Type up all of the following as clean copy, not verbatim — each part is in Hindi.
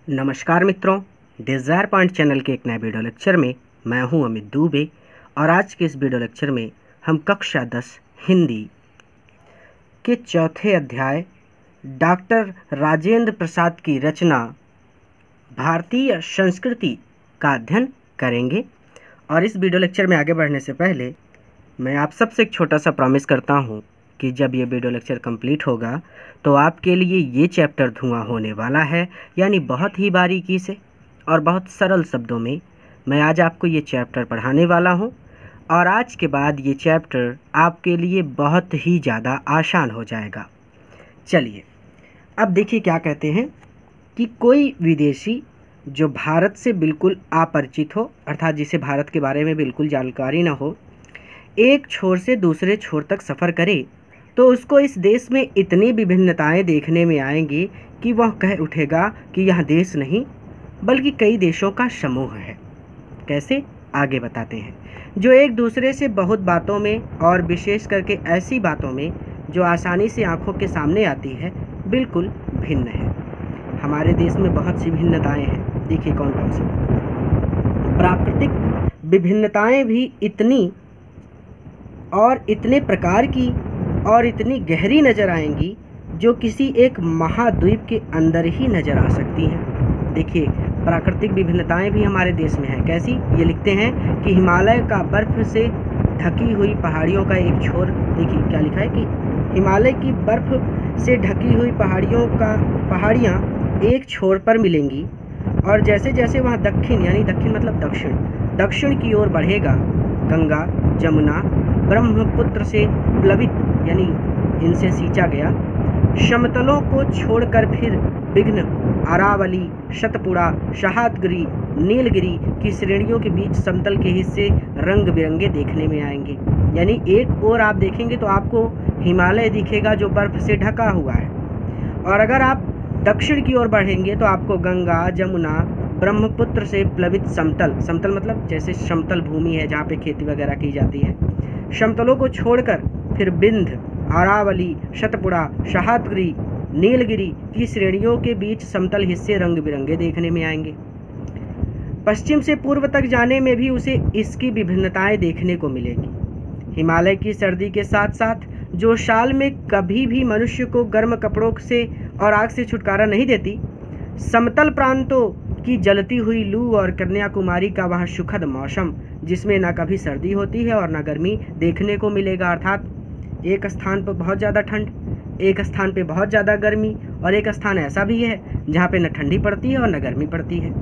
नमस्कार मित्रों, डिज़ायर पॉइंट चैनल के एक नए वीडियो लेक्चर में मैं हूं अमित दुबे। और आज के इस वीडियो लेक्चर में हम कक्षा 10 हिंदी के चौथे अध्याय डॉक्टर राजेंद्र प्रसाद की रचना भारतीय संस्कृति का अध्ययन करेंगे। और इस वीडियो लेक्चर में आगे बढ़ने से पहले मैं आप सबसे एक छोटा सा प्रॉमिस करता हूं कि जब ये वीडियो लेक्चर कंप्लीट होगा तो आपके लिए ये चैप्टर धुआं होने वाला है। यानी बहुत ही बारीकी से और बहुत सरल शब्दों में मैं आज आपको ये चैप्टर पढ़ाने वाला हूँ। और आज के बाद ये चैप्टर आपके लिए बहुत ही ज़्यादा आसान हो जाएगा। चलिए अब देखिए क्या कहते हैं कि कोई विदेशी जो भारत से बिल्कुल अपरिचित हो, अर्थात जिसे भारत के बारे में बिल्कुल जानकारी ना हो, एक छोर से दूसरे छोर तक सफ़र करे तो उसको इस देश में इतनी विभिन्नताएं देखने में आएंगी कि वह कह उठेगा कि यह देश नहीं बल्कि कई देशों का समूह है। कैसे, आगे बताते हैं। जो एक दूसरे से बहुत बातों में और विशेष करके ऐसी बातों में जो आसानी से आंखों के सामने आती है बिल्कुल भिन्न है। हमारे देश में बहुत सी भिन्नताएं हैं। देखिए कौन कौन सी। प्राकृतिक विभिन्नताएं भी इतनी और इतने प्रकार की और इतनी गहरी नज़र आएंगी जो किसी एक महाद्वीप के अंदर ही नज़र आ सकती हैं। देखिए प्राकृतिक विभिन्नताएं भी हमारे देश में हैं। कैसी, ये लिखते हैं कि हिमालय का बर्फ़ से ढकी हुई पहाड़ियों का एक छोर, देखिए क्या लिखा है कि हिमालय की बर्फ़ से ढकी हुई पहाड़ियाँ एक छोर पर मिलेंगी और जैसे जैसे वहाँ दक्षिण, यानी दक्षिण मतलब दक्षिण की ओर बढ़ेगा, गंगा, जमुना, ब्रह्मपुत्र से प्लावित यानी इनसे सींचा गया समतलों को छोड़कर फिर विघ्न, अरावली, सतपुड़ा, सह्याद्री, नीलगिरी की श्रेणियों के बीच समतल के हिस्से रंग बिरंगे देखने में आएंगे। यानी एक ओर आप देखेंगे तो आपको हिमालय दिखेगा जो बर्फ से ढका हुआ है, और अगर आप दक्षिण की ओर बढ़ेंगे तो आपको गंगा, जमुना, ब्रह्मपुत्र से प्लावित समतल मतलब जैसे समतल भूमि है जहाँ पे खेती वगैरह की जाती है, समतलों को छोड़कर फिर विंध्य, अरावली, सतपुड़ा, सह्याद्री, नीलगिरी की श्रेणियों के बीच समतल हिस्से रंग बिरंगे देखने में आएंगे। पश्चिम से पूर्व तक जाने में भी उसे इसकी विभिन्नताएं देखने को मिलेगी। हिमालय की सर्दी के साथ साथ जो साल में कभी भी मनुष्य को गर्म कपड़ों से और आग से छुटकारा नहीं देती, समतल प्रांतों की जलती हुई लू और कन्याकुमारी का वह सुखद मौसम जिसमें ना कभी सर्दी होती है और ना गर्मी देखने को मिलेगा। अर्थात एक स्थान पर बहुत ज़्यादा ठंड, एक स्थान पे बहुत ज़्यादा गर्मी, और एक स्थान ऐसा भी है जहाँ पे न ठंडी पड़ती है और न गर्मी पड़ती है।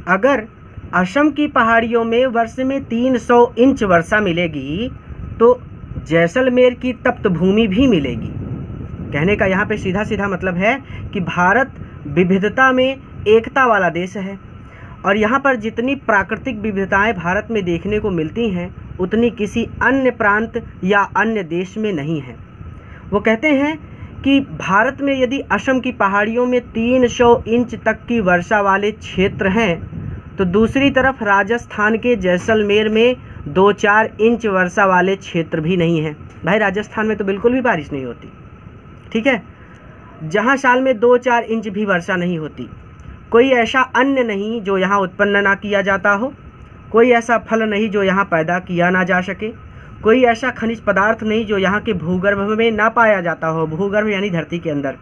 अगर असम की पहाड़ियों में वर्ष में 300 इंच वर्षा मिलेगी तो जैसलमेर की तप्त भूमि भी मिलेगी। कहने का यहाँ पे सीधा सीधा मतलब है कि भारत विविधता में एकता वाला देश है, और यहाँ पर जितनी प्राकृतिक विविधताएं भारत में देखने को मिलती हैं उतनी किसी अन्य प्रांत या अन्य देश में नहीं है। वो कहते हैं कि भारत में यदि असम की पहाड़ियों में 300 इंच तक की वर्षा वाले क्षेत्र हैं तो दूसरी तरफ राजस्थान के जैसलमेर में 2-4 इंच वर्षा वाले क्षेत्र भी नहीं हैं। भाई राजस्थान में तो बिल्कुल भी बारिश नहीं होती, ठीक है, जहाँ साल में 2-4 इंच भी वर्षा नहीं होती। कोई ऐसा अन्न नहीं जो यहाँ उत्पन्न ना किया जाता हो, कोई ऐसा फल नहीं जो यहाँ पैदा किया ना जा सके, कोई ऐसा खनिज पदार्थ नहीं जो यहाँ के भूगर्भ में ना पाया जाता हो, भूगर्भ यानी धरती के अंदर,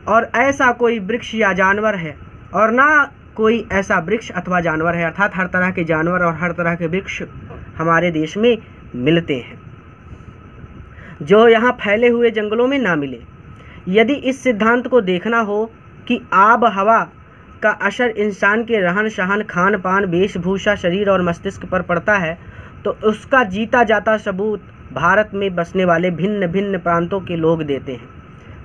और ऐसा कोई वृक्ष या जानवर है और ना कोई ऐसा वृक्ष अथवा जानवर है। अर्थात हर तरह के जानवर और हर तरह के वृक्ष हमारे देश में मिलते हैं जो यहाँ फैले हुए जंगलों में ना मिले। यदि इस सिद्धांत को देखना हो कि आब हवा का असर इंसान के रहन सहन, खान पान, वेशभूषा, शरीर और मस्तिष्क पर पड़ता है तो उसका जीता जाता सबूत भारत में बसने वाले भिन्न भिन्न प्रांतों के लोग देते हैं।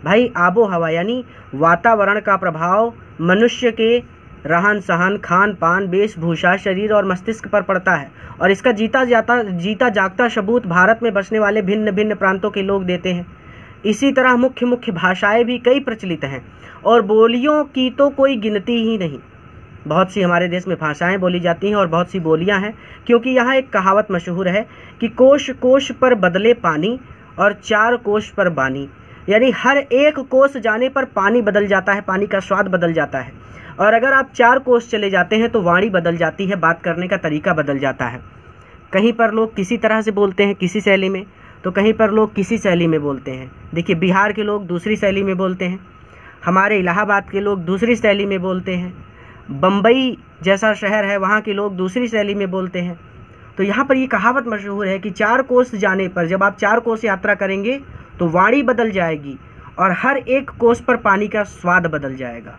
भाई आबो हवा यानी वातावरण का प्रभाव मनुष्य के रहन सहन, खान पान, वेशभूषा, शरीर और मस्तिष्क पर पड़ता है, और इसका जीता जागता सबूत भारत में बसने वाले भिन्न भिन्न प्रांतों के लोग देते हैं। इसी तरह मुख्य भाषाएं भी कई प्रचलित हैं और बोलियों की तो कोई गिनती ही नहीं। बहुत सी हमारे देश में भाषाएं बोली जाती हैं और बहुत सी बोलियां हैं, क्योंकि यहाँ एक कहावत मशहूर है कि कोश कोश पर बदले पानी और 4 कोश पर बानी। यानी हर एक कोस जाने पर पानी बदल जाता है, पानी का स्वाद बदल जाता है। और अगर आप 4 कोस चले जाते हैं तो वाणी बदल जाती है, बात करने का तरीका बदल जाता है। कहीं पर लोग किसी तरह से बोलते हैं किसी शैली में, तो कहीं पर लोग किसी शैली में बोलते हैं। देखिए, बिहार के लोग दूसरी शैली में बोलते हैं, हमारे इलाहाबाद के लोग दूसरी शैली में बोलते हैं, बम्बई जैसा शहर है वहाँ के लोग दूसरी शैली में बोलते हैं। तो यहाँ पर ये कहावत मशहूर है कि 4 कोस जाने पर, जब आप 4 कोस यात्रा करेंगे तो वाणी बदल जाएगी और हर एक कोस पर पानी का स्वाद बदल जाएगा।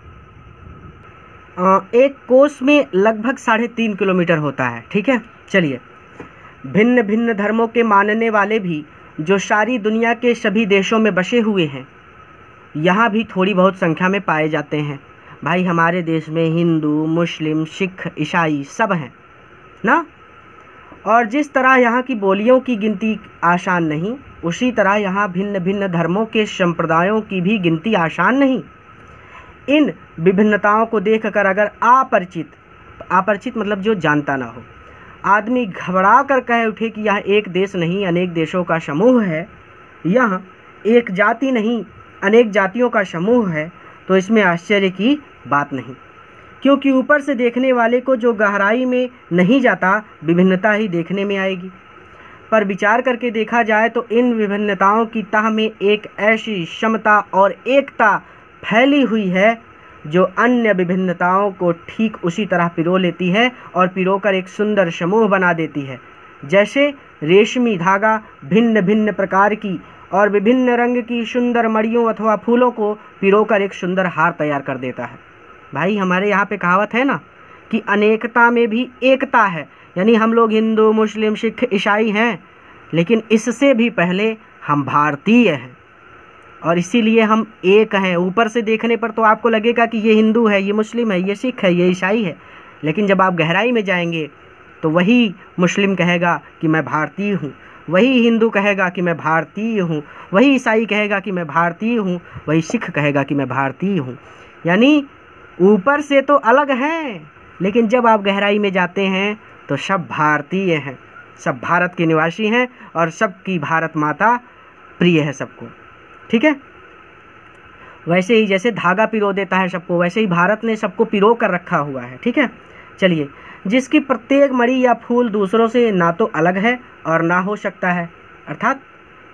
एक कोस में लगभग 3.5 किलोमीटर होता है। ठीक है, चलिए। भिन्न भिन्न धर्मों के मानने वाले भी जो सारी दुनिया के सभी देशों में बसे हुए हैं, यहाँ भी थोड़ी बहुत संख्या में पाए जाते हैं। भाई, हमारे देश में हिंदू, मुस्लिम, सिख, ईसाई सब हैं ना। और जिस तरह यहाँ की बोलियों की गिनती आसान नहीं, उसी तरह यहाँ भिन्न भिन्न धर्मों के संप्रदायों की भी गिनती आसान नहीं। इन विभिन्नताओं को देखकर अगर अपरिचित मतलब जो जानता ना हो, आदमी घबरा कर कह उठे कि यह एक देश नहीं अनेक देशों का समूह है, यह एक जाति नहीं अनेक जातियों का समूह है, तो इसमें आश्चर्य की बात नहीं। क्योंकि ऊपर से देखने वाले को जो गहराई में नहीं जाता, विभिन्नता ही देखने में आएगी। पर विचार करके देखा जाए तो इन विभिन्नताओं की तह में एक ऐसी समता और एकता फैली हुई है जो अन्य विभिन्नताओं को ठीक उसी तरह पिरो लेती है और पिरोकर एक सुंदर समूह बना देती है। जैसे रेशमी धागा भिन्न भिन्न प्रकार की और विभिन्न रंग की सुंदर मड़ियों अथवा फूलों को पिरोकर एक सुंदर हार तैयार कर देता है। भाई, हमारे यहाँ पे कहावत है ना कि अनेकता में भी एकता है, यानी हम लोग हिंदू, मुस्लिम, सिख, ईसाई हैं, लेकिन इससे भी पहले हम भारतीय हैं और इसीलिए हम एक हैं। ऊपर से देखने पर तो आपको लगेगा कि ये हिंदू है, ये मुस्लिम है, ये सिख है, ये ईसाई है, लेकिन जब आप गहराई में जाएंगे तो वही मुस्लिम कहेगा कि मैं भारतीय हूँ, वही हिंदू कहेगा कि मैं भारतीय हूँ, वही ईसाई कहेगा कि मैं भारतीय हूँ, वही सिख कहेगा कि मैं भारतीय हूँ। यानी ऊपर से तो अलग हैं, लेकिन जब आप गहराई में जाते हैं तो सब भारतीय हैं, सब भारत के निवासी हैं और सबकी भारत माता प्रिय है सबको। ठीक है, वैसे ही जैसे धागा पिरो देता है सबको, वैसे ही भारत ने सबको पिरो कर रखा हुआ है। ठीक है, चलिए। जिसकी प्रत्येक मणि या फूल दूसरों से ना तो अलग है और ना हो सकता है, अर्थात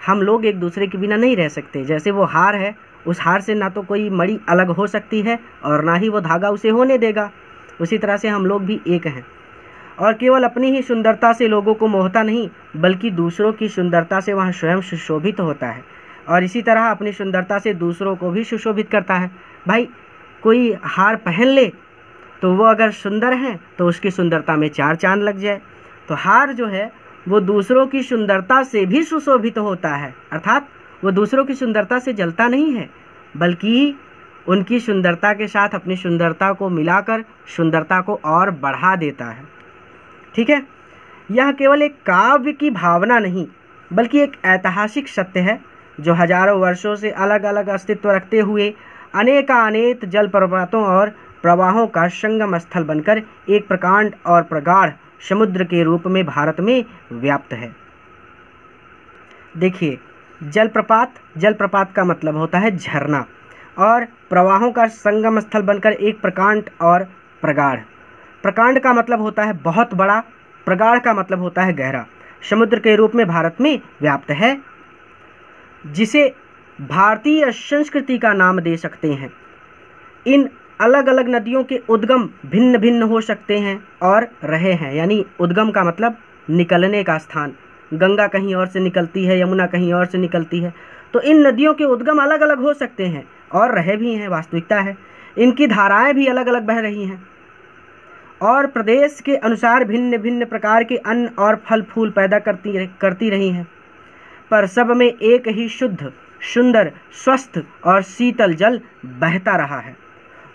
हम लोग एक दूसरे के बिना नहीं रह सकते। जैसे वो हार है, उस हार से ना तो कोई मणि अलग हो सकती है और ना ही वो धागा उसे होने देगा, उसी तरह से हम लोग भी एक हैं। और केवल अपनी ही सुंदरता से लोगों को मोहता नहीं, बल्कि दूसरों की सुंदरता से वह स्वयं सुशोभित होता है और इसी तरह अपनी सुंदरता से दूसरों को भी सुशोभित करता है। भाई, कोई हार पहन ले तो वो अगर सुंदर है तो उसकी सुंदरता में 4 चांद लग जाए। तो हार जो है वो दूसरों की सुंदरता से भी सुशोभित होता है, अर्थात वो दूसरों की सुंदरता से जलता नहीं है, बल्कि उनकी सुंदरता के साथ अपनी सुंदरता को मिलाकर सुंदरता को और बढ़ा देता है। ठीक है, यह केवल एक काव्य की भावना नहीं, बल्कि एक ऐतिहासिक सत्य है जो हजारों वर्षों से अलग अलग अस्तित्व रखते हुए अनेकानेक जलप्रपातों और प्रवाहों का संगम स्थल बनकर एक प्रकांड और प्रगाढ़ समुद्र के रूप में भारत में व्याप्त है। देखिए, जलप्रपात का मतलब होता है झरना और प्रवाहों का संगम स्थल बनकर एक प्रकांड और प्रगाढ़। प्रकांड का मतलब होता है बहुत बड़ा, प्रगाढ़ का मतलब होता है गहरा। समुद्र के रूप में भारत में व्याप्त है, जिसे भारतीय संस्कृति का नाम दे सकते हैं। इन अलग अलग नदियों के उद्गम भिन्न भिन्न हो सकते हैं और रहे हैं, यानी उद्गम का मतलब निकलने का स्थान। गंगा कहीं और से निकलती है, यमुना कहीं और से निकलती है, तो इन नदियों के उद्गम अलग अलग हो सकते हैं और रहे भी हैं, वास्तविकता है। इनकी धाराएं भी अलग अलग बह रही हैं और प्रदेश के अनुसार भिन्न भिन्न प्रकार के अन्न और फल फूल पैदा करती रही हैं, पर सब में एक ही शुद्ध, सुंदर, स्वस्थ और शीतल जल बहता रहा है,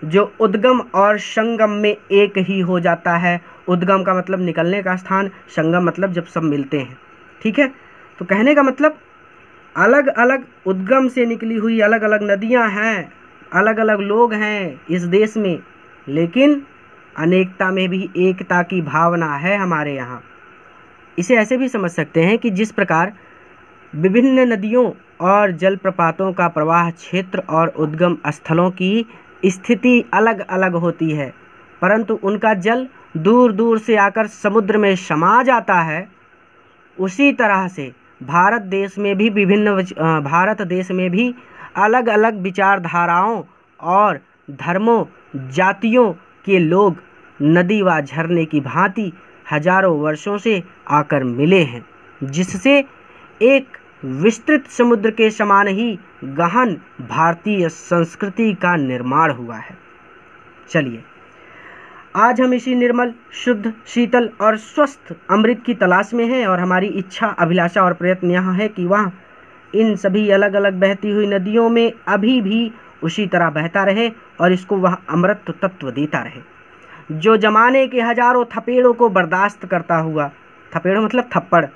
जो उद्गम और संगम में एक ही हो जाता है। उद्गम का मतलब निकलने का स्थान, संगम मतलब जब सब मिलते हैं। ठीक है, तो कहने का मतलब अलग अलग उद्गम से निकली हुई अलग अलग नदियां हैं, अलग अलग लोग हैं इस देश में, लेकिन अनेकता में भी एकता की भावना है हमारे यहाँ। इसे ऐसे भी समझ सकते हैं कि जिस प्रकार विभिन्न नदियों और जलप्रपातों का प्रवाह क्षेत्र और उद्गम स्थलों की स्थिति अलग अलग होती है, परंतु उनका जल दूर दूर से आकर समुद्र में समा जाता है। उसी तरह से भारत देश में भी अलग अलग विचारधाराओं और धर्मों जातियों के लोग नदी व झरने की भांति हजारों वर्षों से आकर मिले हैं, जिससे एक विस्तृत समुद्र के समान ही गहन भारतीय संस्कृति का निर्माण हुआ है। चलिए, आज हम इसी निर्मल, शुद्ध, शीतल और स्वस्थ अमृत की तलाश में हैं और हमारी इच्छा, अभिलाषा और प्रयत्न यह है कि वह इन सभी अलग अलग बहती हुई नदियों में अभी भी उसी तरह बहता रहे और इसको वह अमृत तत्व देता रहे, जो जमाने के हजारों थपेड़ों को बर्दाश्त करता हुआ, थपेड़ों मतलब थप्पड़,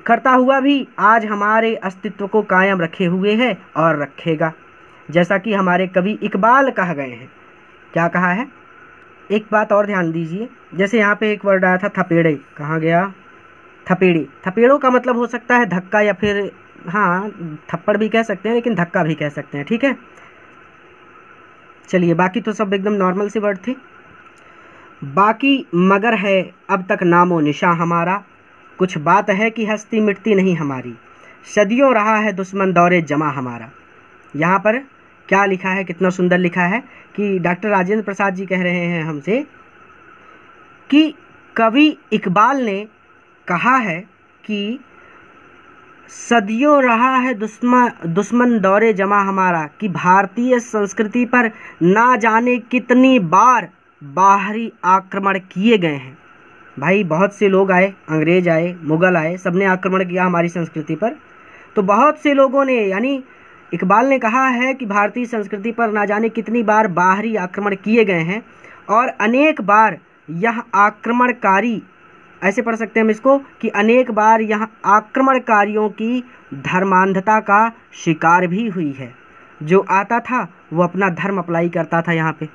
करता हुआ भी आज हमारे अस्तित्व को कायम रखे हुए है और रखेगा। जैसा कि हमारे कवि इकबाल कह गए हैं। क्या कहा है? एक बात और ध्यान दीजिए, जैसे यहाँ पे एक वर्ड आया था थपेड़े, कहाँ गया? थपेड़े। थपेड़ों का मतलब हो सकता है धक्का, या फिर हाँ थप्पड़ भी कह सकते हैं, लेकिन धक्का भी कह सकते हैं, ठीक है। चलिए, बाकी तो सब एकदम नॉर्मल से वर्ड थे। बाकी मगर है अब तक नामो निशा हमारा, कुछ बात है कि हस्ती मिटती नहीं हमारी, सदियों रहा है दुश्मन दौरे जमा हमारा। यहाँ पर क्या लिखा है, कितना सुंदर लिखा है कि डॉक्टर राजेंद्र प्रसाद जी कह रहे हैं हमसे कि कवि इकबाल ने कहा है कि सदियों रहा है दुश्मन दौरे जमा हमारा, कि भारतीय संस्कृति पर ना जाने कितनी बार बाहरी आक्रमण किए गए हैं। भाई, बहुत से लोग आए, अंग्रेज आए, मुग़ल आए, सबने आक्रमण किया हमारी संस्कृति पर। तो बहुत से लोगों ने, यानी इकबाल ने कहा है कि भारतीय संस्कृति पर ना जाने कितनी बार बाहरी आक्रमण किए गए हैं और अनेक बार यह आक्रमणकारी, ऐसे पढ़ सकते हैं हम इसको कि अनेक बार यह आक्रमणकारियों की धर्मांधता का शिकार भी हुई है। जो आता था वो अपना धर्म अप्लाई करता था यहाँ पे,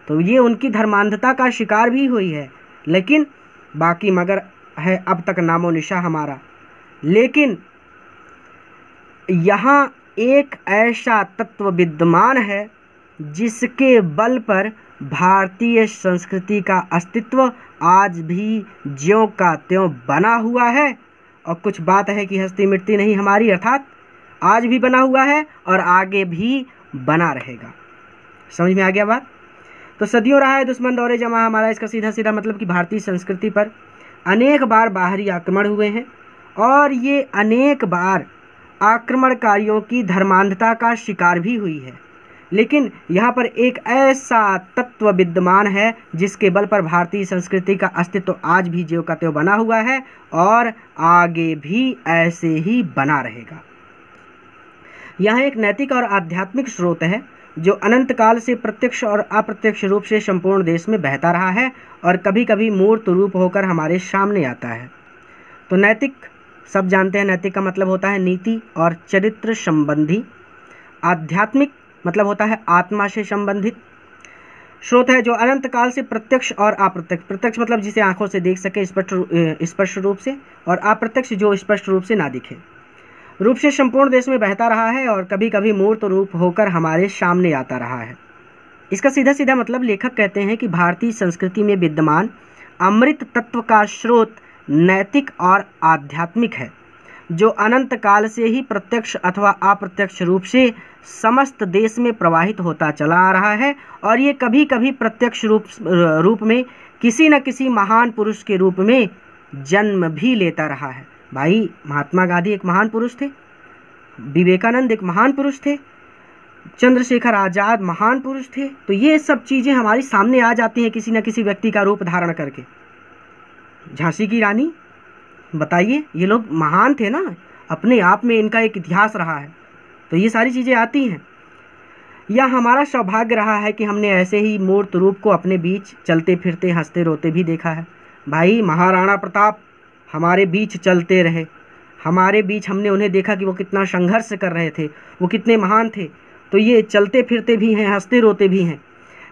तो ये उनकी धर्मांधता का शिकार भी हुई है। लेकिन बाकी मगर है अब तक नामो निशा हमारा। लेकिन यहाँ एक ऐसा तत्व विद्यमान है जिसके बल पर भारतीय संस्कृति का अस्तित्व आज भी ज्यों का त्यों बना हुआ है, और कुछ बात है कि हस्ती मिटती नहीं हमारी, अर्थात आज भी बना हुआ है और आगे भी बना रहेगा। समझ में आ गया बात? तो सदियों रहा है दुश्मन दौरे जमा हमारा, इसका सीधा सीधा मतलब कि भारतीय संस्कृति पर अनेक बार बाहरी आक्रमण हुए हैं और ये अनेक बार आक्रमणकारियों की धर्मांधता का शिकार भी हुई है। लेकिन यहाँ पर एक ऐसा तत्व विद्यमान है जिसके बल पर भारतीय संस्कृति का अस्तित्व आज भी ज्यों का त्यों बना हुआ है और आगे भी ऐसे ही बना रहेगा। यह एक नैतिक और आध्यात्मिक स्रोत है जो अनंत काल से प्रत्यक्ष और अप्रत्यक्ष रूप से संपूर्ण देश में बहता रहा है और कभी कभी मूर्त रूप होकर हमारे सामने आता है। तो नैतिक, सब जानते हैं, नैतिक का मतलब होता है नीति और चरित्र संबंधी। आध्यात्मिक मतलब होता है आत्मा से संबंधित स्रोत है जो अनंत काल से प्रत्यक्ष और अप्रत्यक्ष, प्रत्यक्ष मतलब जिसे आंखों से देख सके स्पष्ट रूप से, और अप्रत्यक्ष जो स्पष्ट रूप से ना दिखे, रूप से संपूर्ण देश में बहता रहा है और कभी कभी मूर्त रूप होकर हमारे सामने आता रहा है। इसका सीधा सीधा मतलब लेखक कहते हैं कि भारतीय संस्कृति में विद्यमान अमृत तत्व का स्रोत नैतिक और आध्यात्मिक है, जो अनंत काल से ही प्रत्यक्ष अथवा अप्रत्यक्ष रूप से समस्त देश में प्रवाहित होता चला आ रहा है और ये कभी कभी प्रत्यक्ष रूप में किसी न किसी महान पुरुष के रूप में जन्म भी लेता रहा है। भाई, महात्मा गांधी एक महान पुरुष थे, विवेकानंद एक महान पुरुष थे, चंद्रशेखर आज़ाद महान पुरुष थे। तो ये सब चीज़ें हमारी सामने आ जाती हैं किसी न किसी व्यक्ति का रूप धारण करके। झांसी की रानी, बताइए, ये लोग महान थे ना, अपने आप में इनका एक इतिहास रहा है। तो ये सारी चीज़ें आती हैं। यह हमारा सौभाग्य रहा है कि हमने ऐसे ही मूर्त रूप को अपने बीच चलते फिरते हंसते रोते भी देखा है। भाई, महाराणा प्रताप हमारे बीच चलते रहे, हमारे बीच हमने उन्हें देखा कि वो कितना संघर्ष कर रहे थे, वो कितने महान थे। तो ये चलते फिरते भी हैं, हंसते रोते भी हैं,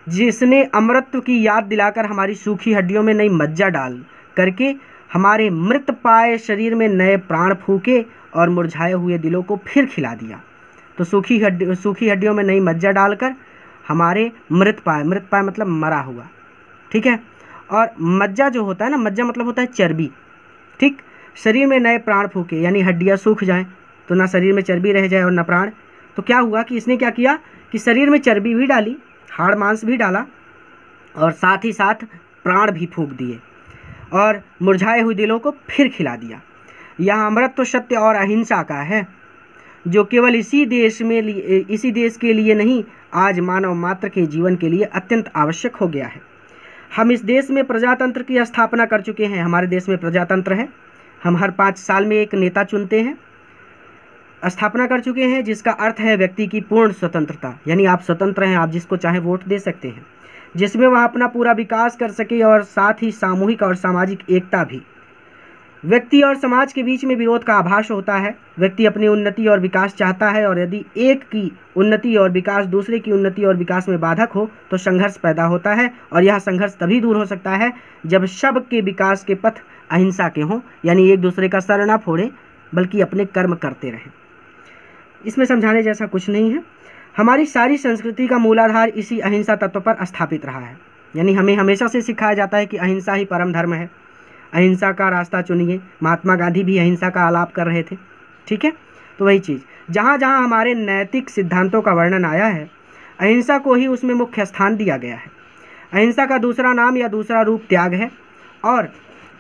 जिसने अमरत्व की याद दिलाकर हमारी सूखी हड्डियों में नई मज्जा डाल करके हमारे मृत पाए शरीर में नए प्राण फूके और मुरझाए हुए दिलों को फिर खिला दिया। तो सूखी हड्डियों में नई मज्जा डालकर हमारे मृत पाए मतलब मरा हुआ, ठीक है। और मज्जा जो होता है ना, मज्जा मतलब होता है चर्बी, ठीक। शरीर में नए प्राण फूके, यानी हड्डियाँ सूख जाएं तो ना शरीर में चर्बी रह जाए और ना प्राण। तो क्या हुआ कि इसने क्या किया कि शरीर में चर्बी भी डाली, हाड़ मांस भी डाला और साथ ही साथ प्राण भी फूंक दिए और मुरझाए हुए दिलों को फिर खिला दिया। यह अमृत तो सत्य और अहिंसा का है, जो केवल इसी देश के लिए नहीं, आज मानव मात्र के जीवन के लिए अत्यंत आवश्यक हो गया है। हम इस देश में प्रजातंत्र की स्थापना कर चुके हैं। हमारे देश में प्रजातंत्र है। हम हर 5 साल में एक नेता चुनते हैं, स्थापना कर चुके हैं, जिसका अर्थ है व्यक्ति की पूर्ण स्वतंत्रता, यानी आप स्वतंत्र हैं, आप जिसको चाहे वोट दे सकते हैं, जिसमें वह अपना पूरा विकास कर सके और साथ ही सामूहिक और सामाजिक एकता भी। व्यक्ति और समाज के बीच में विरोध का आभास होता है। व्यक्ति अपनी उन्नति और विकास चाहता है और यदि एक की उन्नति और विकास दूसरे की उन्नति और विकास में बाधक हो तो संघर्ष पैदा होता है और यह संघर्ष तभी दूर हो सकता है जब सबके विकास के पथ अहिंसा के हों, यानी एक दूसरे का सर ना फोड़ें बल्कि अपने कर्म करते रहें। इसमें समझाने जैसा कुछ नहीं है। हमारी सारी संस्कृति का मूलाधार इसी अहिंसा तत्व पर स्थापित रहा है, यानी हमें हमेशा से सिखाया जाता है कि अहिंसा ही परम धर्म है, अहिंसा का रास्ता चुनिए। महात्मा गांधी भी अहिंसा का आलाप कर रहे थे, ठीक है। तो वही चीज़, जहाँ जहाँ हमारे नैतिक सिद्धांतों का वर्णन आया है, अहिंसा को ही उसमें मुख्य स्थान दिया गया है। अहिंसा का दूसरा नाम या दूसरा रूप त्याग है और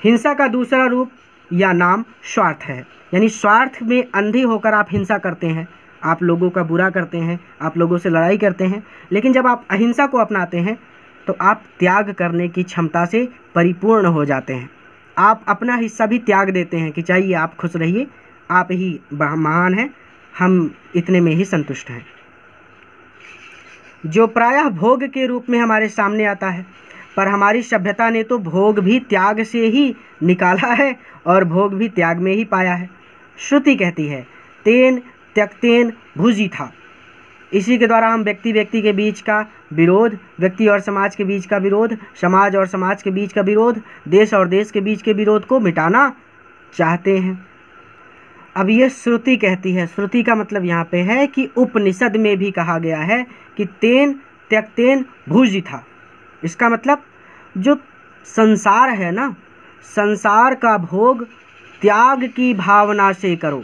हिंसा का दूसरा रूप या नाम स्वार्थ है, यानी स्वार्थ में अंधी होकर आप हिंसा करते हैं, आप लोगों का बुरा करते हैं, आप लोगों से लड़ाई करते हैं। लेकिन जब आप अहिंसा को अपनाते हैं तो आप त्याग करने की क्षमता से परिपूर्ण हो जाते हैं। आप अपना हिस्सा भी त्याग देते हैं कि चाहिए आप खुश रहिए, आप ही महान हैं, हम इतने में ही संतुष्ट हैं। जो प्रायः भोग के रूप में हमारे सामने आता है, पर हमारी सभ्यता ने तो भोग भी त्याग से ही निकाला है और भोग भी त्याग में ही पाया है। श्रुति कहती है तेन त्यक्तेन भुजि था। इसी के द्वारा हम व्यक्ति के बीच का विरोध, व्यक्ति और समाज के बीच का विरोध, समाज और समाज के बीच का विरोध, देश और देश के बीच के विरोध को मिटाना चाहते हैं। अब ये श्रुति कहती है, श्रुति का मतलब यहाँ पे है कि उपनिषद में भी कहा गया है कि तेन त्यक्तेन भुजि था। इसका मतलब जो संसार है ना, संसार का भोग त्याग की भावना से करो।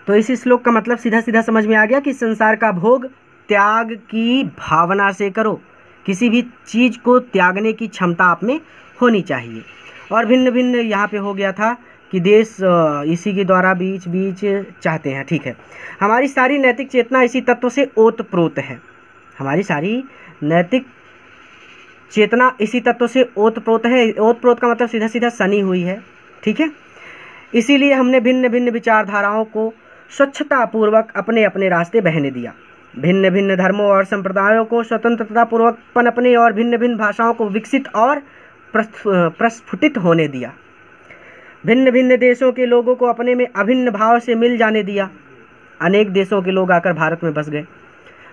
तो इस श्लोक का मतलब सीधा सीधा समझ में आ गया कि संसार का भोग त्याग की भावना से करो। किसी भी चीज़ को त्यागने की क्षमता आप में होनी चाहिए। और भिन्न भिन्न यहाँ पे हो गया था कि देश इसी के द्वारा बीच बीच चाहते हैं, ठीक है। हमारी सारी नैतिक चेतना इसी तत्व से ओतप्रोत है। हमारी सारी नैतिक चेतना इसी तत्व से ओतप्रोत है। ओतप्रोत का मतलब सीधा सीधा सनी हुई है, ठीक है। इसीलिए हमने भिन्न भिन्न विचारधाराओं को स्वच्छता पूर्वक अपने अपने रास्ते बहने दिया। भिन्न भिन्न धर्मों और संप्रदायों को स्वतंत्रता पूर्वक पनपने और भिन्न भिन्न भाषाओं को विकसित और प्रस्फुटित होने दिया। भिन्न भिन्न देशों के लोगों को अपने में अभिन्न भाव से मिल जाने दिया। अनेक देशों के लोग आकर भारत में बस गए।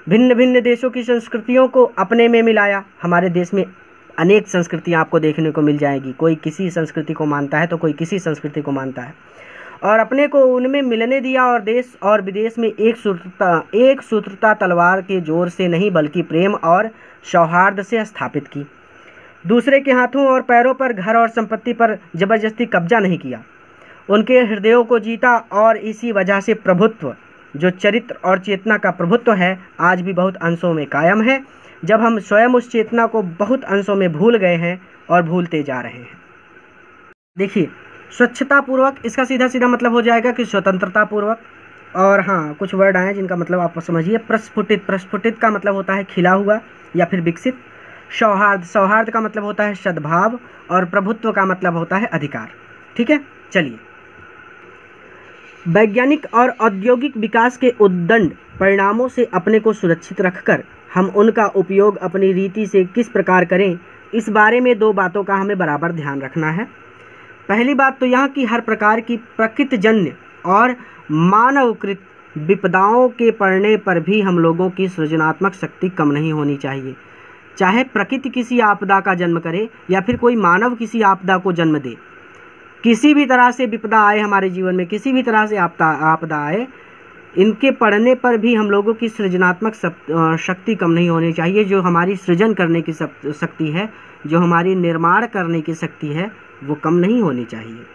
भिन्न भिन्न देशों की संस्कृतियों को अपने में मिलाया। हमारे देश में अनेक संस्कृतियाँ आपको देखने को मिल जाएगी। कोई किसी संस्कृति को मानता है तो कोई किसी संस्कृति को मानता है, और अपने को उनमें मिलने दिया। और देश और विदेश में एक सूत्रता तलवार के जोर से नहीं बल्कि प्रेम और सौहार्द से स्थापित की। दूसरे के हाथों और पैरों पर, घर और संपत्ति पर जबरदस्ती कब्जा नहीं किया। उनके हृदयों को जीता और इसी वजह से प्रभुत्व, जो चरित्र और चेतना का प्रभुत्व है, आज भी बहुत अंशों में कायम है, जब हम स्वयं उस चेतना को बहुत अंशों में भूल गए हैं और भूलते जा रहे हैं। देखिए, स्वच्छता पूर्वक, इसका सीधा सीधा मतलब हो जाएगा कि स्वतंत्रता पूर्वक। और हाँ, कुछ वर्ड आए जिनका मतलब आप समझिए। प्रस्फुटित, प्रस्फुटित का मतलब होता है खिला हुआ या फिर विकसित। सौहार्द, सौहार्द का मतलब होता है सद्भाव। और प्रभुत्व का मतलब होता है अधिकार, ठीक है। चलिए, वैज्ञानिक और औद्योगिक विकास के उद्दंड परिणामों से अपने को सुरक्षित रखकर हम उनका उपयोग अपनी रीति से किस प्रकार करें, इस बारे में 2 बातों का हमें बराबर ध्यान रखना है। पहली बात तो यह कि हर प्रकार की प्रकृतिजन्य और मानवकृत विपदाओं के पड़ने पर भी हम लोगों की सृजनात्मक शक्ति कम नहीं होनी चाहिए। चाहे प्रकृति किसी आपदा का जन्म करे या फिर कोई मानव किसी आपदा को जन्म दे, किसी भी तरह से विपदा आए हमारे जीवन में, किसी भी तरह से आपदा आए, इनके पढ़ने पर भी हम लोगों की सृजनात्मक शक्ति कम नहीं होनी चाहिए। जो हमारी सृजन करने की शक्ति है, जो हमारी निर्माण करने की शक्ति है, वो कम नहीं होनी चाहिए।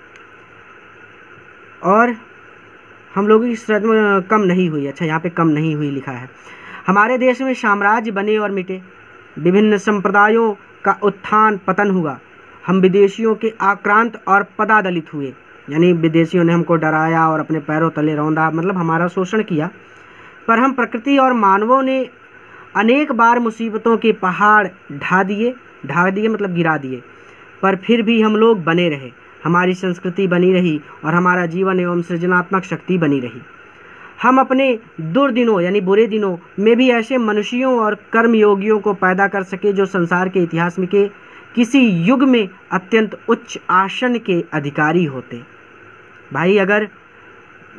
और हम लोगों की सृजन कम नहीं हुई। अच्छा, यहाँ पे कम नहीं हुई लिखा है। हमारे देश में साम्राज्य बने और मिटे, विभिन्न संप्रदायों का उत्थान पतन हुआ, हम विदेशियों के आक्रांत और पदादलित हुए, यानी विदेशियों ने हमको डराया और अपने पैरों तले रौंदा, मतलब हमारा शोषण किया। पर हम प्रकृति और मानवों ने अनेक बार मुसीबतों के पहाड़ ढा दिए मतलब गिरा दिए, पर फिर भी हम लोग बने रहे, हमारी संस्कृति बनी रही और हमारा जीवन एवं सृजनात्मक शक्ति बनी रही। हम अपने दुर्दिनों यानी बुरे दिनों में भी ऐसे मनुष्यों और कर्मयोगियों को पैदा कर सके जो संसार के इतिहास में के किसी युग में अत्यंत उच्च आसन के अधिकारी होते। भाई, अगर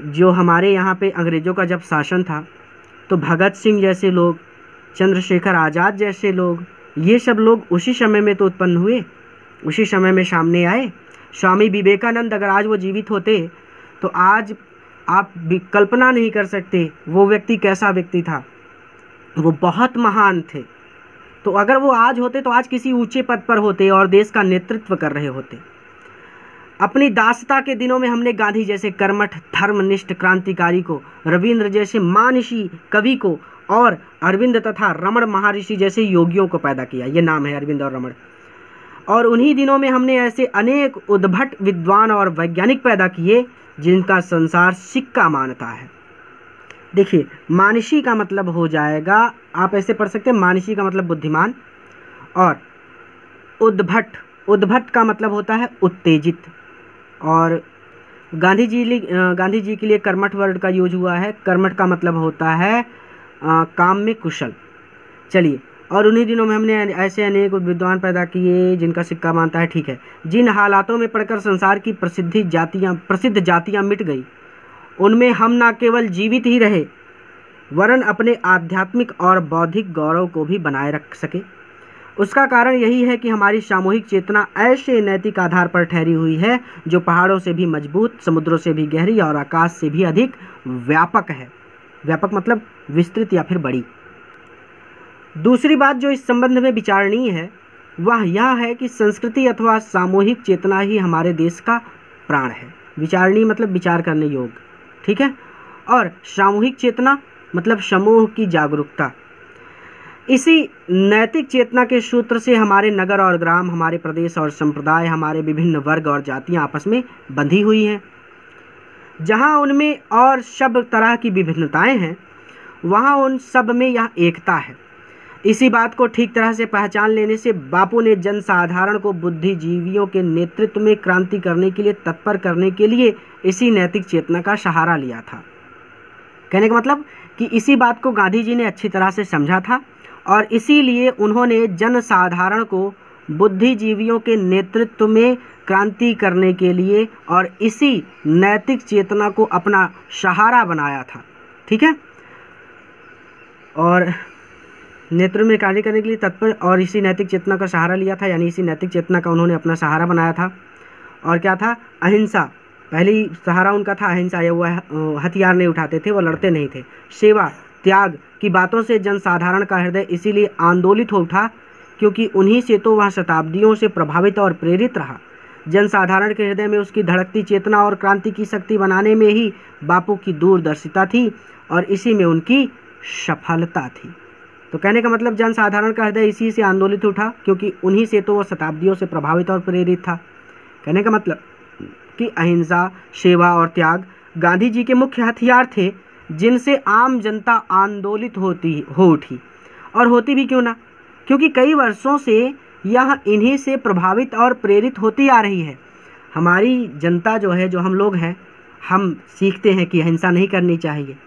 जो हमारे यहाँ पे अंग्रेज़ों का जब शासन था, तो भगत सिंह जैसे लोग, चंद्रशेखर आज़ाद जैसे लोग, ये सब लोग उसी समय में तो उत्पन्न हुए, उसी समय में सामने आए। स्वामी विवेकानंद अगर आज वो जीवित होते तो आज आप कल्पना नहीं कर सकते वो व्यक्ति कैसा व्यक्ति था। वो बहुत महान थे। तो अगर वो आज होते तो आज किसी ऊंचे पद पर होते और देश का नेतृत्व कर रहे होते। अपनी दासता के दिनों में हमने गांधी जैसे कर्मठ धर्मनिष्ठ क्रांतिकारी को, रविंद्र जैसे मानसी कवि को और अरविंद तथा रमण महर्षि जैसे योगियों को पैदा किया। ये नाम है अरविंद और रमण। और उन्हीं दिनों में हमने ऐसे अनेक उद्भट विद्वान और वैज्ञानिक पैदा किए जिनका संसार सिक्का मानता है। देखिए, मानसी का मतलब हो जाएगा, आप ऐसे पढ़ सकते हैं, मानसी का मतलब बुद्धिमान, और उद्भट का मतलब होता है उत्तेजित। और गांधी जी के लिए कर्मठ वर्ड का यूज हुआ है। कर्मठ का मतलब होता है काम में कुशल। चलिए, और उन्हीं दिनों में हमने ऐसे अनेक विद्वान पैदा किए जिनका सिक्का मानता है। ठीक है, जिन हालातों में पढ़कर संसार की प्रसिद्ध जातियाँ मिट गई, उनमें हम न केवल जीवित ही रहे वरन अपने आध्यात्मिक और बौद्धिक गौरव को भी बनाए रख सके। उसका कारण यही है कि हमारी सामूहिक चेतना ऐसे नैतिक आधार पर ठहरी हुई है जो पहाड़ों से भी मजबूत, समुद्रों से भी गहरी और आकाश से भी अधिक व्यापक है। व्यापक मतलब विस्तृत या फिर बड़ी। दूसरी बात जो इस संबंध में विचारणीय है वह यह है कि संस्कृति अथवा सामूहिक चेतना ही हमारे देश का प्राण है। विचारणीय मतलब विचार करने योग्य, ठीक है। और सामूहिक चेतना मतलब समूह की जागरूकता। इसी नैतिक चेतना के सूत्र से हमारे नगर और ग्राम, हमारे प्रदेश और संप्रदाय, हमारे विभिन्न वर्ग और जातियां आपस में बंधी हुई हैं। जहां उनमें और सब तरह की विभिन्नताएं हैं, वहां उन सब में यह एकता है। इसी बात को ठीक तरह से पहचान लेने से बापू ने जनसाधारण को बुद्धिजीवियों के नेतृत्व में क्रांति करने के लिए तत्पर करने के लिए इसी नैतिक चेतना का सहारा लिया था। कहने का मतलब कि इसी बात को गांधी जी ने अच्छी तरह से समझा था और इसीलिए उन्होंने जनसाधारण को बुद्धिजीवियों के नेतृत्व में क्रांति करने के लिए और इसी नैतिक चेतना को अपना सहारा बनाया था। ठीक है, और नेतृत्व में कार्य करने के लिए तत्पर और इसी नैतिक चेतना का सहारा लिया था, यानी इसी नैतिक चेतना का उन्होंने अपना सहारा बनाया था। और क्या था? अहिंसा। पहली सहारा उनका था अहिंसा। ये वो हथियार नहीं उठाते थे, वो लड़ते नहीं थे। सेवा, त्याग की बातों से जनसाधारण का हृदय इसीलिए आंदोलित हो उठा क्योंकि उन्हीं से तो वह शताब्दियों से प्रभावित और प्रेरित रहा। जनसाधारण के हृदय में उसकी धड़कती चेतना और क्रांति की शक्ति बनाने में ही बापू की दूरदर्शिता थी और इसी में उनकी सफलता थी। तो कहने का मतलब जनसाधारण का हृदय इसी से आंदोलित उठा क्योंकि उन्हीं से तो वह शताब्दियों से प्रभावित और प्रेरित था। कहने का मतलब कि अहिंसा, सेवा और त्याग गांधी जी के मुख्य हथियार थे जिनसे आम जनता आंदोलित हो उठी। और होती भी क्यों ना, क्योंकि कई वर्षों से यह इन्हीं से प्रभावित और प्रेरित होती आ रही है। हमारी जनता जो है, जो हम लोग हैं, हम सीखते हैं कि हिंसा नहीं करनी चाहिए,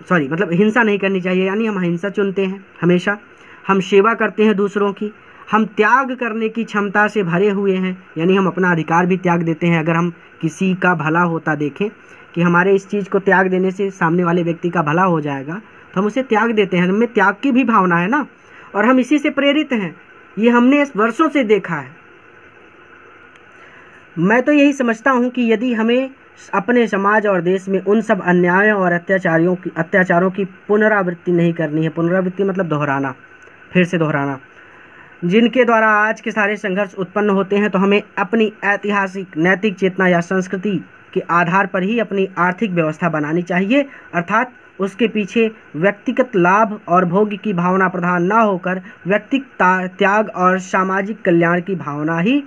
हिंसा नहीं करनी चाहिए, यानी हम अहिंसा चुनते हैं हमेशा। हम सेवा करते हैं दूसरों की, हम त्याग करने की क्षमता से भरे हुए हैं, यानी हम अपना अधिकार भी त्याग देते हैं। अगर हम किसी का भला होता देखें कि हमारे इस चीज़ को त्याग देने से सामने वाले व्यक्ति का भला हो जाएगा तो हम उसे त्याग देते हैं। हमें त्याग की भी भावना है ना, और हम इसी से प्रेरित हैं। ये हमने वर्षों से देखा है। मैं तो यही समझता हूँ कि यदि हमें अपने समाज और देश में उन सब अन्यायों और अत्याचारों की पुनरावृत्ति नहीं करनी है, पुनरावृत्ति मतलब दोहराना, फिर से दोहराना, जिनके द्वारा आज के सारे संघर्ष उत्पन्न होते हैं, तो हमें अपनी ऐतिहासिक नैतिक चेतना या संस्कृति के आधार पर ही अपनी आर्थिक व्यवस्था बनानी चाहिए, अर्थात उसके पीछे व्यक्तिगत लाभ और भोग की भावना प्रधान ना होकर व्यक्तिगत त्याग और सामाजिक कल्याण की भावना ही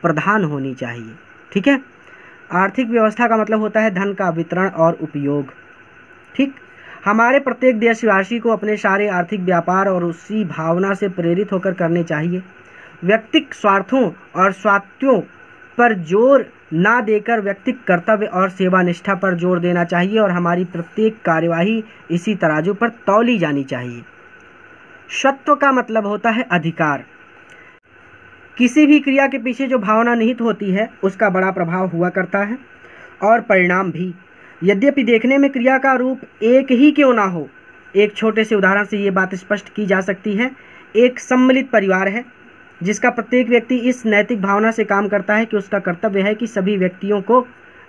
प्रधान होनी चाहिए। ठीक है। आर्थिक व्यवस्था का मतलब होता है धन का वितरण और उपयोग। ठीक। हमारे प्रत्येक देशवासी को अपने सारे आर्थिक व्यापार और उसी भावना से प्रेरित होकर करने चाहिए। व्यक्तिगत स्वार्थों और स्वार्थों पर जोर ना देकर व्यक्तिगत कर्तव्य और सेवा निष्ठा पर जोर देना चाहिए और हमारी प्रत्येक कार्यवाही इसी तराजू पर तौली जानी चाहिए। स्वत्व का मतलब होता है अधिकार। किसी भी क्रिया के पीछे जो भावना निहित होती है उसका बड़ा प्रभाव हुआ करता है और परिणाम भी। यद्यपि देखने में क्रिया का रूप एक ही क्यों ना हो, एक छोटे से उदाहरण से ये बात स्पष्ट की जा सकती है। एक सम्मिलित परिवार है जिसका प्रत्येक व्यक्ति इस नैतिक भावना से काम करता है कि उसका कर्तव्य है कि सभी व्यक्तियों को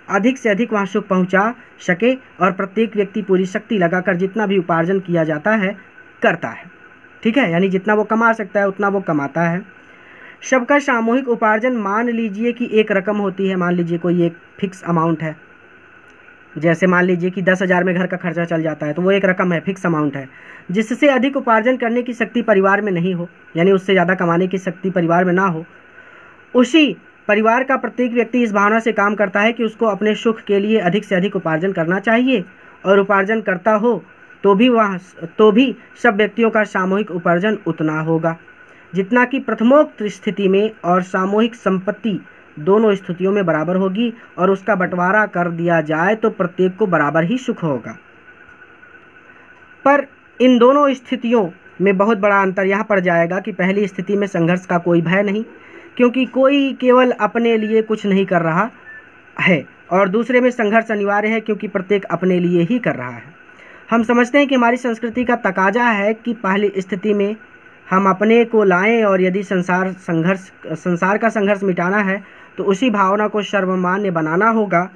अधिक से अधिक वहाँ सुख पहुँचा सके और प्रत्येक व्यक्ति पूरी शक्ति लगाकर जितना भी उपार्जन किया जाता है करता है। ठीक है। यानी जितना वो कमा सकता है उतना वो कमाता है। सबका सामूहिक उपार्जन मान लीजिए कि एक रकम होती है, मान लीजिए कोई एक फिक्स अमाउंट है, जैसे मान लीजिए कि 10,000 में घर का खर्चा चल जाता है, तो वो एक रकम है, फिक्स अमाउंट है। जिससे अधिक उपार्जन करने की शक्ति परिवार में नहीं हो, यानी उससे ज़्यादा कमाने की शक्ति परिवार में ना हो, उसी परिवार का प्रत्येक व्यक्ति इस भावना से काम करता है कि उसको अपने सुख के लिए अधिक से अधिक उपार्जन करना चाहिए और उपार्जन करता हो तो भी सब व्यक्तियों का सामूहिक उपार्जन उतना होगा जितना कि प्रथमोक्त स्थिति में, और सामूहिक संपत्ति दोनों स्थितियों में बराबर होगी और उसका बंटवारा कर दिया जाए तो प्रत्येक को बराबर ही सुख होगा। पर इन दोनों स्थितियों में बहुत बड़ा अंतर यहाँ पड़ जाएगा कि पहली स्थिति में संघर्ष का कोई भय नहीं, क्योंकि कोई केवल अपने लिए कुछ नहीं कर रहा है, और दूसरे में संघर्ष अनिवार्य है क्योंकि प्रत्येक अपने लिए ही कर रहा है। हम समझते हैं कि हमारी संस्कृति का तकाजा है कि पहली स्थिति में हम अपने को लाएं, और यदि संसार का संघर्ष मिटाना है तो उसी भावना को सर्वमान्य बनाना होगा।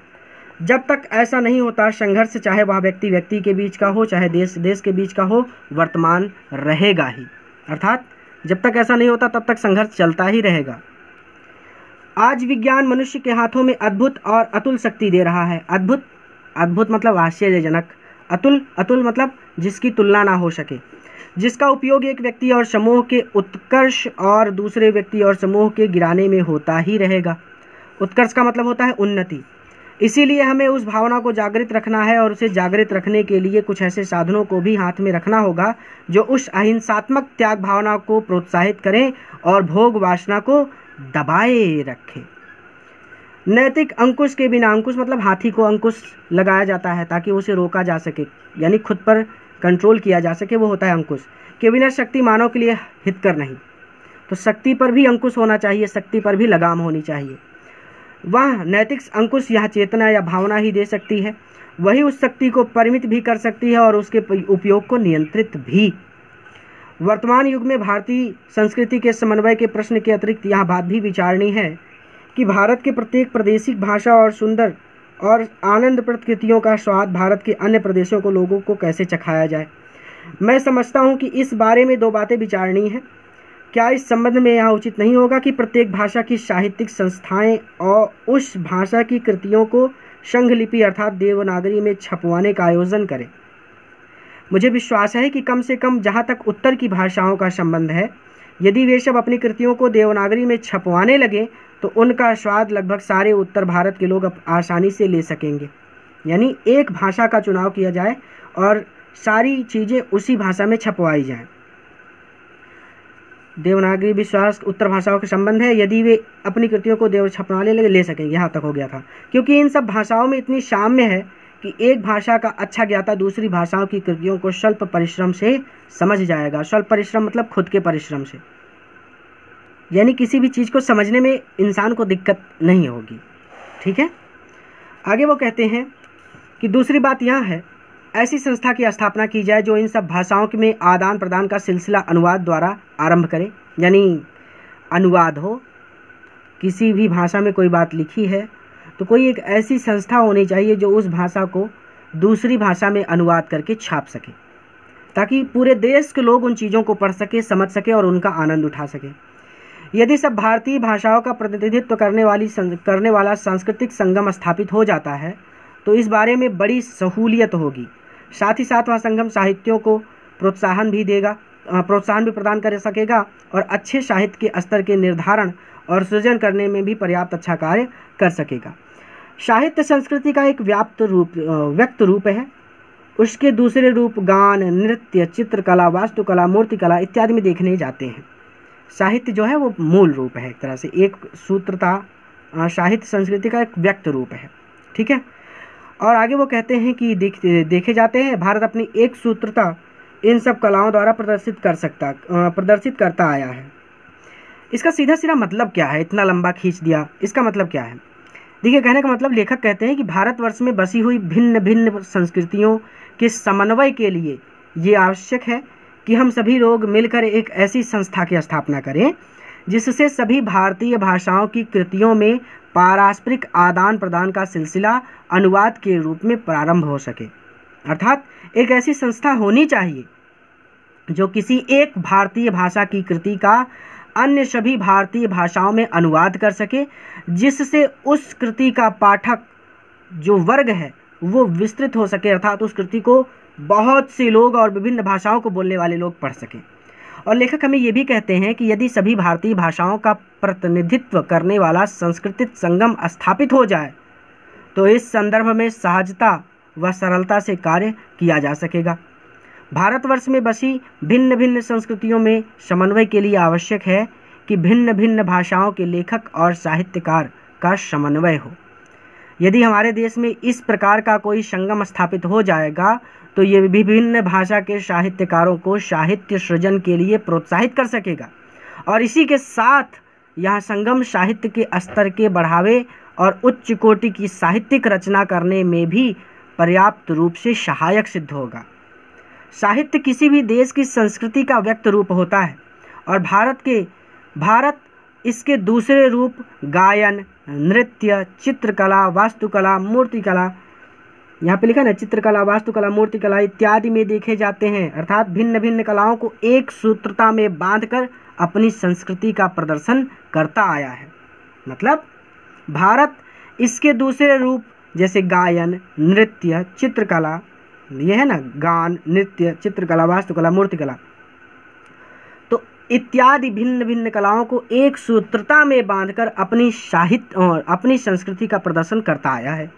जब तक ऐसा नहीं होता, संघर्ष चाहे वह व्यक्ति के बीच का हो, चाहे देश के बीच का हो, वर्तमान रहेगा ही। अर्थात जब तक ऐसा नहीं होता तब तक संघर्ष चलता ही रहेगा। आज विज्ञान मनुष्य के हाथों में अद्भुत और अतुल शक्ति दे रहा है। अद्भुत मतलब आश्चर्यजनक, अतुल मतलब जिसकी तुलना ना हो सके, जिसका उपयोग एक व्यक्ति और समूह के उत्कर्ष और दूसरे व्यक्ति और समूह के गिराने में होता ही रहेगा। उत्कर्ष का मतलब होता है उन्नति। इसीलिए हमें उस भावना को जागृत रखना है, और उसे जागृत रखने के लिए कुछ ऐसे साधनों को भी हाथ में रखना होगा जो उस अहिंसात्मक त्याग भावना को प्रोत्साहित करें और भोग वासना को दबाए रखें। नैतिक अंकुश के बिना, अंकुश मतलब हाथी को अंकुश लगाया जाता है ताकि उसे रोका जा सके, यानी खुद पर कंट्रोल किया जा सके, वो होता है अंकुश। के बिना शक्ति मानव के लिए हितकर नहीं। तो शक्ति पर भी अंकुश होना चाहिए, शक्ति पर भी लगाम होनी चाहिए। वह नैतिक अंकुश यह चेतना या भावना ही दे सकती है, वही उस शक्ति को परिमित भी कर सकती है और उसके उपयोग को नियंत्रित भी। वर्तमान युग में भारतीय संस्कृति के समन्वय के प्रश्न के अतिरिक्त यह बात भी विचारनी है कि भारत के प्रत्येक प्रादेशिक भाषा और सुंदर और आनंदप्रद कृतियों का स्वाद भारत के अन्य प्रदेशों को लोगों को कैसे चखाया जाए। मैं समझता हूँ कि इस बारे में दो बातें विचारनी हैं। क्या इस संबंध में यह उचित नहीं होगा कि प्रत्येक भाषा की साहित्यिक संस्थाएं और उस भाषा की कृतियों को संघ लिपि अर्थात देवनागरी में छपवाने का आयोजन करें। मुझे विश्वास है कि कम से कम जहाँ तक उत्तर की भाषाओं का संबंध है, यदि वे सब अपनी कृतियों को देवनागरी में छपवाने लगे तो उनका स्वाद लगभग सारे उत्तर भारत के लोग आसानी से ले सकेंगे। यानी एक भाषा का चुनाव किया जाए और सारी चीज़ें उसी भाषा में छपवाई जाएं। देवनागरी विश्वास उत्तर भाषाओं के संबंध है, यदि वे अपनी कृतियों को देव छपवाने ले सकेंगे। यहाँ तक हो गया था, क्योंकि इन सब भाषाओं में इतनी साम्य है कि एक भाषा का अच्छा ज्ञाता दूसरी भाषाओं की कृतियों को स्वल्प परिश्रम से समझ जाएगा। स्वल्प परिश्रम मतलब खुद के परिश्रम से, यानी किसी भी चीज़ को समझने में इंसान को दिक्कत नहीं होगी। ठीक है। आगे वो कहते हैं कि दूसरी बात यह है, ऐसी संस्था की स्थापना की जाए जो इन सब भाषाओं में आदान प्रदान का सिलसिला अनुवाद द्वारा आरंभ करे। यानी अनुवाद हो, किसी भी भाषा में कोई बात लिखी है तो कोई एक ऐसी संस्था होनी चाहिए जो उस भाषा को दूसरी भाषा में अनुवाद करके छाप सके, ताकि पूरे देश के लोग उन चीज़ों को पढ़ सके, समझ सके और उनका आनंद उठा सके। यदि सब भारतीय भाषाओं का प्रतिनिधित्व करने वाला सांस्कृतिक संगम स्थापित हो जाता है तो इस बारे में बड़ी सहूलियत होगी। साथ ही साथ वह संगम साहित्यों को प्रोत्साहन भी प्रदान कर सकेगा और अच्छे साहित्य के स्तर के निर्धारण और सृजन करने में भी पर्याप्त अच्छा कार्य कर सकेगा। साहित्य संस्कृति का एक व्यक्त रूप है। उसके दूसरे रूप गान, नृत्य, चित्रकला, वास्तुकला, मूर्तिकला इत्यादि में देखने जाते हैं। साहित्य जो है वो मूल रूप है, एक तरह से एक सूत्रता साहित्य संस्कृति का एक व्यक्त रूप है। ठीक है, और आगे वो कहते हैं कि देखे जाते हैं भारत अपनी एक सूत्रता इन सब कलाओं द्वारा प्रदर्शित करता आया है। इसका सीधा सीधा मतलब क्या है? इतना लंबा खींच दिया, इसका मतलब क्या है? देखिए, कहने का मतलब लेखक कहते हैं कि भारतवर्ष में बसी हुई भिन्न भिन्न संस्कृतियों के समन्वय के लिए ये आवश्यक है कि हम सभी लोग मिलकर एक ऐसी संस्था की स्थापना करें जिससे सभी भारतीय भाषाओं की कृतियों में पारस्परिक आदान प्रदान का सिलसिला अनुवाद के रूप में प्रारंभ हो सके। अर्थात एक ऐसी संस्था होनी चाहिए जो किसी एक भारतीय भाषा की कृति का अन्य सभी भारतीय भाषाओं में अनुवाद कर सके, जिससे उस कृति का पाठक जो वर्ग है वो विस्तृत हो सके, अर्थात उस कृति को बहुत से लोग और विभिन्न भाषाओं को बोलने वाले लोग पढ़ सकें। और लेखक हमें ये भी कहते हैं कि यदि सभी भारतीय भाषाओं का प्रतिनिधित्व करने वाला सांस्कृतिक संगम स्थापित हो जाए तो इस संदर्भ में सहजता व सरलता से कार्य किया जा सकेगा। भारतवर्ष में बसी भिन्न भिन्न संस्कृतियों में समन्वय के लिए आवश्यक है कि भिन्न भिन्न भाषाओं के लेखक और साहित्यकार का समन्वय हो। यदि हमारे देश में इस प्रकार का कोई संगम स्थापित हो जाएगा तो ये विभिन्न भाषा के साहित्यकारों को साहित्य सृजन के लिए प्रोत्साहित कर सकेगा और इसी के साथ यह संगम साहित्य के स्तर के बढ़ावे और उच्च कोटि की साहित्यिक रचना करने में भी पर्याप्त रूप से सहायक सिद्ध होगा। साहित्य किसी भी देश की संस्कृति का व्यक्त रूप होता है और भारत इसके दूसरे रूप गायन, नृत्य, चित्रकला, वास्तुकला, मूर्तिकला, यहाँ पे लिखा ना चित्रकला, वास्तुकला, मूर्तिकला इत्यादि में देखे जाते हैं। अर्थात भिन्न भिन्न कलाओं को एक सूत्रता में बांधकर अपनी संस्कृति का प्रदर्शन करता आया है। मतलब भारत इसके दूसरे रूप जैसे गायन, नृत्य, चित्रकला, ये है ना गान, नृत्य, चित्रकला, वास्तुकला, मूर्तिकला, तो इत्यादि भिन्न भिन्न कलाओं को एक सूत्रता में बांधकर अपनी साहित्य और अपनी संस्कृति का प्रदर्शन करता आया है।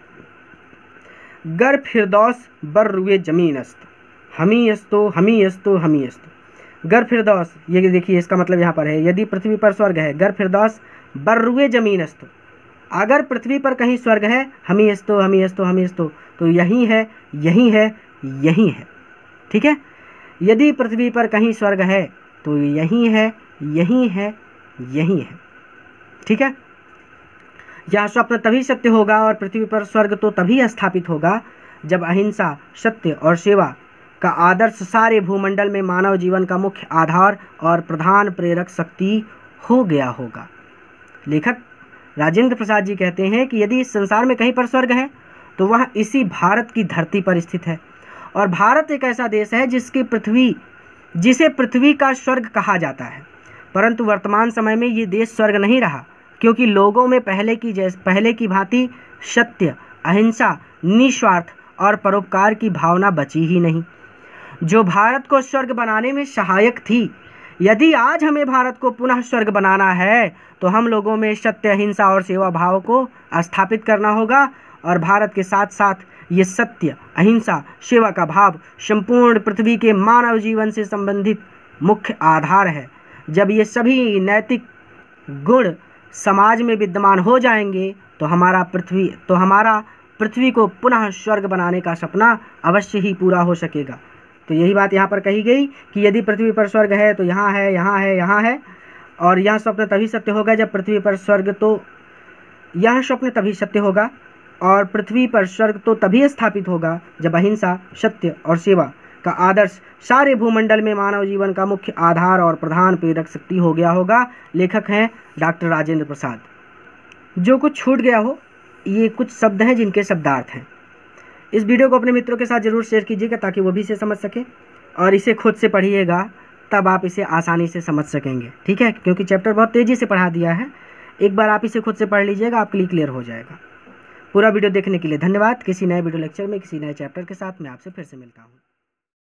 गर फिरदौस बर रुए जमीन अस्त, हमी अस्तो हमी अस्तो हमी अस्तो। गर फिरदौस, ये देखिए इसका मतलब यहाँ पर है यदि पृथ्वी पर स्वर्ग है, गर फिरदौस बर रुए जमीन अस्तो, अगर पृथ्वी पर कहीं स्वर्ग है, हमी अस्तो हमी अस्तो हमी अस्तो, तो यही है यही है यही है। ठीक है, यदि पृथ्वी पर कहीं स्वर्ग है तो यही है यही है यही है। ठीक है, यह स्वप्न तभी सत्य होगा और पृथ्वी पर स्वर्ग तो तभी स्थापित होगा जब अहिंसा, सत्य और सेवा का आदर्श सारे भूमंडल में मानव जीवन का मुख्य आधार और प्रधान प्रेरक शक्ति हो गया होगा। लेखक राजेंद्र प्रसाद जी कहते हैं कि यदि इस संसार में कहीं पर स्वर्ग है तो वह इसी भारत की धरती पर स्थित है और भारत एक ऐसा देश है जिसे पृथ्वी का स्वर्ग कहा जाता है। परंतु वर्तमान समय में ये देश स्वर्ग नहीं रहा, क्योंकि लोगों में पहले की भांति सत्य, अहिंसा, निस्वार्थ और परोपकार की भावना बची ही नहीं, जो भारत को स्वर्ग बनाने में सहायक थी। यदि आज हमें भारत को पुनः स्वर्ग बनाना है तो हम लोगों में सत्य, अहिंसा और सेवा भाव को स्थापित करना होगा और भारत के साथ साथ ये सत्य, अहिंसा, सेवा का भाव संपूर्ण पृथ्वी के मानव जीवन से संबंधित मुख्य आधार है। जब ये सभी नैतिक गुण समाज में विद्यमान हो जाएंगे तो हमारा पृथ्वी को पुनः स्वर्ग बनाने का सपना अवश्य ही पूरा हो सकेगा। तो यही बात यहाँ पर कही गई कि यदि पृथ्वी पर स्वर्ग है तो यहाँ है, यहाँ है, यहाँ है, और यह स्वप्न तभी सत्य होगा जब पृथ्वी पर स्वर्ग, तो यह स्वप्न तभी सत्य होगा और पृथ्वी पर स्वर्ग तो तभी स्थापित होगा जब अहिंसा, सत्य और सेवा का आदर्श सारे भूमंडल में मानव जीवन का मुख्य आधार और प्रधान प्रेरक शक्ति हो गया होगा। लेखक हैं डॉक्टर राजेंद्र प्रसाद। जो कुछ छूट गया हो, ये कुछ शब्द हैं जिनके शब्दार्थ हैं। इस वीडियो को अपने मित्रों के साथ ज़रूर शेयर कीजिएगा ताकि वो भी इसे समझ सकें, और इसे खुद से पढ़िएगा तब आप इसे आसानी से समझ सकेंगे, ठीक है। क्योंकि चैप्टर बहुत तेज़ी से पढ़ा दिया है, एक बार आप इसे खुद से पढ़ लीजिएगा, आपके लिए क्लियर हो जाएगा। पूरा वीडियो देखने के लिए धन्यवाद। किसी नए वीडियो लेक्चर में किसी नए चैप्टर के साथ मैं आपसे फिर से मिलता हूँ।